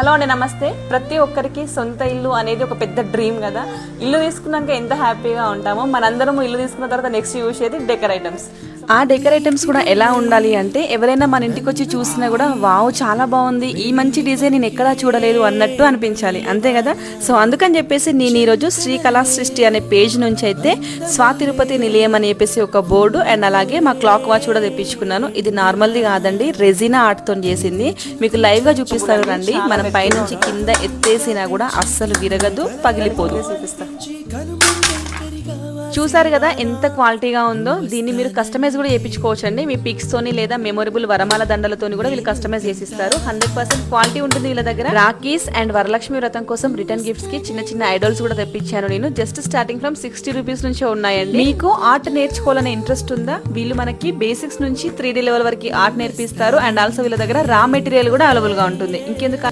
Hello అండి, నమస్తే. ప్రతి ఒక్కరికి సొంత ఇల్లు అనేది ఒక పెద్ద డ్రీమ్ కదా. ఇల్లు తీసుకున్నాక ఎంత హ్యాపీగా ఉంటామో, మనందరం ఇల్లు తీసుకున్న తర్వాత నెక్స్ట్ చూసేది డెకర్ ఐటమ్స్. ఆ డెకర్ ఐటమ్స్ కూడా ఎలా ఉండాలి అంటే, ఎవరైనా మన ఇంటికి వచ్చి చూసినా కూడా వావ్ చాలా బాగుంది, ఈ మంచి డిజైన్ నేను ఎక్కడా చూడలేదు అన్నట్టు అనిపించాలి, అంతే కదా. సో అందుకని చెప్పేసి నేను ఈరోజు శ్రీ కళా సృష్టి అనే పేజ్ నుంచి అయితే స్వాతిరుపతి నిలయం అని చెప్పేసి ఒక బోర్డు అండ్ అలాగే మా క్లాక్ వాచ్ కూడా తెప్పించుకున్నాను. ఇది నార్మల్ది కాదండి, రెజినా ఆర్ట్తో చేసింది. మీకు లైవ్ గా చూపిస్తారు రండి. మనం పైనుంచి కింద ఎత్తేసినా కూడా అస్సలు విరగదు, పగిలిపోదు. చూసారు కదా ఎంత క్వాలిటీగా ఉందో. దీన్ని మీరు కస్టమైజ్ కూడా చేయించుకోవచ్చు అండి, మీ పిక్స్ తోని లేదా మెమొరబుల్ వరమాల దండలతోని కూడా వీళ్ళు కస్టమైజ్ చేసిస్తారు. 100% క్వాలిటీ ఉంటుంది వీళ్ళ దగ్గర. రాఖీస్ అండ్ వరలక్ష్మి వ్రతం కోసం రిటర్న్ గిఫ్ట్స్ కి చిన్న చిన్న ఐడల్స్ కూడా తెప్పించాను నేను. జస్ట్ స్టార్టింగ్ ఫ్రమ్ 60 రూపీస్ నుంచి ఉన్నాయండి. మీకు ఆర్ట్ నేర్చుకోవాలనే ఇంట్రెస్ట్ ఉందా? వీళ్ళు మనకి బేసిక్స్ నుంచి 3D లెవెల్ వరకు ఆర్ట్ నేర్పిస్తారు. అండ్ ఆల్సో వీళ్ళ దగ్గర రా మెటీరియల్ కూడా అవైలబుల్ గా ఉంటుంది. ఇంకెందుకు